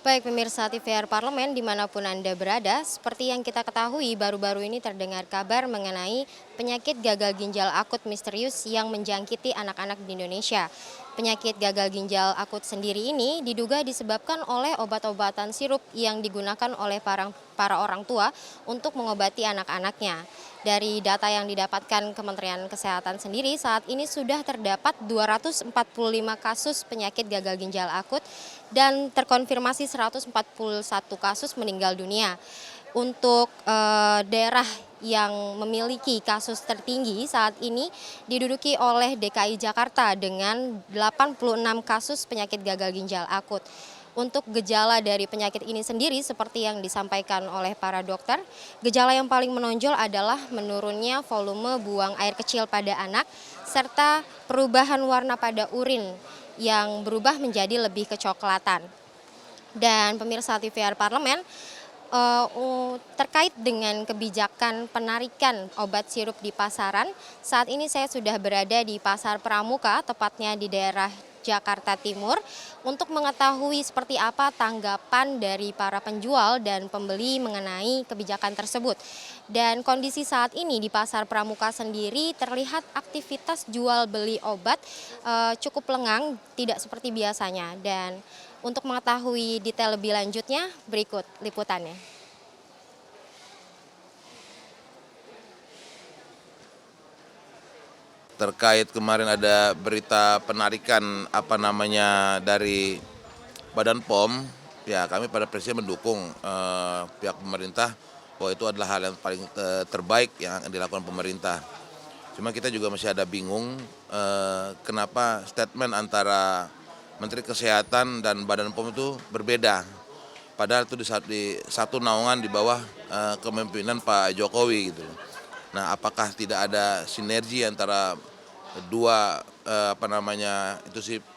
Baik pemirsa TVR Parlemen dimanapun Anda berada, seperti yang kita ketahui baru-baru ini terdengar kabar mengenai penyakit gagal ginjal akut misterius yang menjangkiti anak-anak di Indonesia. Penyakit gagal ginjal akut sendiri ini diduga disebabkan oleh obat-obatan sirup yang digunakan oleh para orang tua untuk mengobati anak-anaknya. Dari data yang didapatkan Kementerian Kesehatan sendiri, saat ini sudah terdapat 245 kasus penyakit gagal ginjal akut dan terkonfirmasi 141 kasus meninggal dunia. Untuk daerah yang memiliki kasus tertinggi saat ini diduduki oleh DKI Jakarta dengan 86 kasus penyakit gagal ginjal akut. Untuk gejala dari penyakit ini sendiri seperti yang disampaikan oleh para dokter, gejala yang paling menonjol adalah menurunnya volume buang air kecil pada anak serta perubahan warna pada urin yang berubah menjadi lebih kecoklatan. Dan pemirsa TVR Parlemen, terkait dengan kebijakan penarikan obat sirup di pasaran, saat ini saya sudah berada di Pasar Pramuka, tepatnya di daerah Jakarta Timur, untuk mengetahui seperti apa tanggapan dari para penjual dan pembeli mengenai kebijakan tersebut. Dan kondisi saat ini di Pasar Pramuka sendiri terlihat aktivitas jual beli obat cukup lengang, tidak seperti biasanya. Dan untuk mengetahui detail lebih lanjutnya, berikut liputannya. Terkait kemarin ada berita penarikan dari Badan POM, ya kami pada prinsipnya mendukung pihak pemerintah bahwa itu adalah hal yang paling terbaik yang akan dilakukan pemerintah. Cuma kita juga masih ada bingung kenapa statement antara Menteri Kesehatan dan Badan POM itu berbeda. Padahal itu di satu naungan di bawah kepemimpinan Pak Jokowi gitu. Nah, apakah tidak ada sinergi antara dua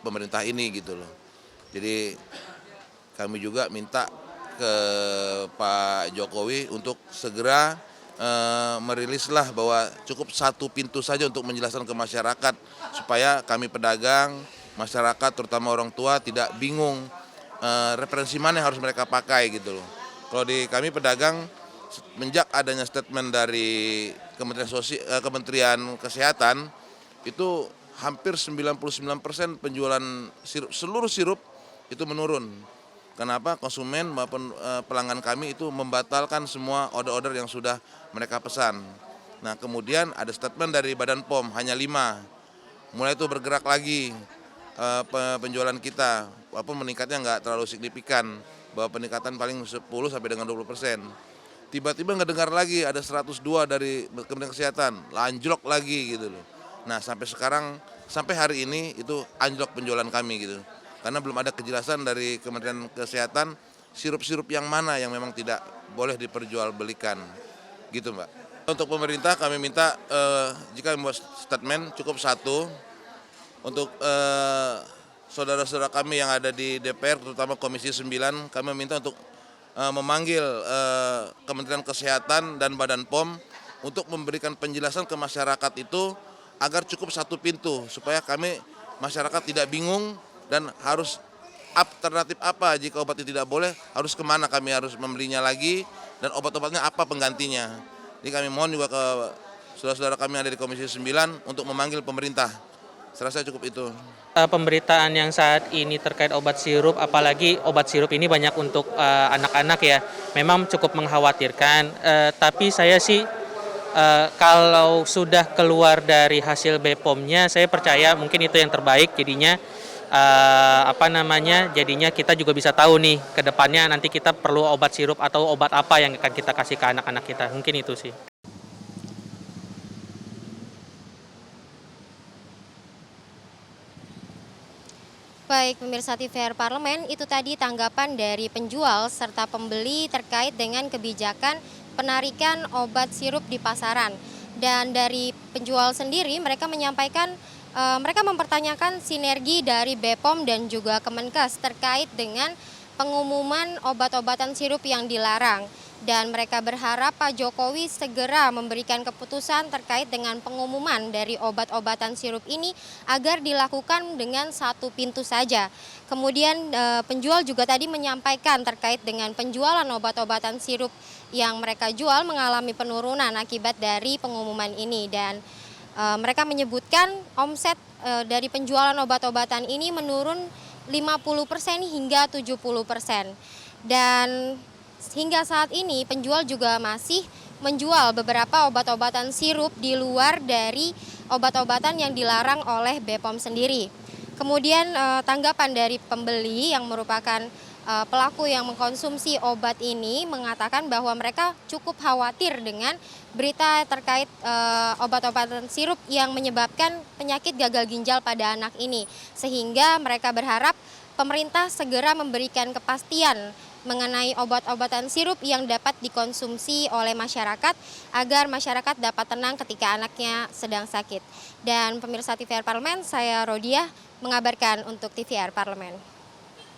pemerintah ini gitu loh. Jadi kami juga minta ke Pak Jokowi untuk segera merilislah bahwa cukup satu pintu saja untuk menjelaskan ke masyarakat supaya kami pedagang, masyarakat terutama orang tua tidak bingung referensi mana yang harus mereka pakai gitu loh. Kalau di kami pedagang, semenjak adanya statement dari Kementerian Kesehatan, itu hampir 99% penjualan sirup, seluruh sirup itu menurun. Kenapa? Konsumen maupun pelanggan kami itu membatalkan semua order-order yang sudah mereka pesan. Nah, kemudian ada statement dari Badan POM, hanya 5. Mulai itu bergerak lagi penjualan kita, walaupun meningkatnya nggak terlalu signifikan, bahwa peningkatan paling 10 sampai dengan 20%. Tiba-tiba nggak dengar lagi ada 102 dari Kementerian Kesehatan, anjlok lagi gitu loh. Nah, sampai sekarang, sampai hari ini itu anjlok penjualan kami gitu. Karena belum ada kejelasan dari Kementerian Kesehatan sirup-sirup yang mana yang memang tidak boleh diperjualbelikan gitu, Mbak. Untuk pemerintah kami minta jika membuat statement cukup satu. Untuk saudara-saudara kami yang ada di DPR, terutama Komisi 9, kami minta untuk memanggil Kementerian Kesehatan dan Badan POM untuk memberikan penjelasan ke masyarakat itu agar cukup satu pintu, supaya kami masyarakat tidak bingung dan harus alternatif apa jika obat itu tidak boleh, harus kemana kami harus membelinya lagi, dan obat-obatnya apa penggantinya. Jadi kami mohon juga ke saudara-saudara kami yang ada di Komisi 9 untuk memanggil pemerintah. Saya rasa cukup itu. Pemberitaan yang saat ini terkait obat sirup, apalagi obat sirup ini banyak untuk anak-anak ya, memang cukup mengkhawatirkan. Tapi saya sih kalau sudah keluar dari hasil BPOM-nya, saya percaya mungkin itu yang terbaik. Jadinya jadinya kita juga bisa tahu nih ke depannya nanti kita perlu obat sirup atau obat apa yang akan kita kasih ke anak-anak kita. Mungkin itu sih. Baik pemirsa TVR Parlemen, itu tadi tanggapan dari penjual serta pembeli terkait dengan kebijakan penarikan obat sirup di pasaran. Dan dari penjual sendiri mereka menyampaikan mereka mempertanyakan sinergi dari BPOM dan juga Kemenkes terkait dengan pengumuman obat-obatan sirup yang dilarang. dan mereka berharap Pak Jokowi segera memberikan keputusan terkait dengan pengumuman dari obat-obatan sirup ini agar dilakukan dengan satu pintu saja. Kemudian penjual juga tadi menyampaikan terkait dengan penjualan obat-obatan sirup yang mereka jual mengalami penurunan akibat dari pengumuman ini, dan mereka menyebutkan omset dari penjualan obat-obatan ini menurun 50% hingga 70%. Dan hingga saat ini penjual juga masih menjual beberapa obat-obatan sirup di luar dari obat-obatan yang dilarang oleh BPOM sendiri. Kemudian tanggapan dari pembeli yang merupakan pelaku yang mengkonsumsi obat ini mengatakan bahwa mereka cukup khawatir dengan berita terkait obat-obatan sirup yang menyebabkan penyakit gagal ginjal pada anak ini, sehingga mereka berharap pemerintah segera memberikan kepastian mengenai obat-obatan sirup yang dapat dikonsumsi oleh masyarakat agar masyarakat dapat tenang ketika anaknya sedang sakit. Dan pemirsa TVR Parlemen, saya Rodiah mengabarkan untuk TVR Parlemen.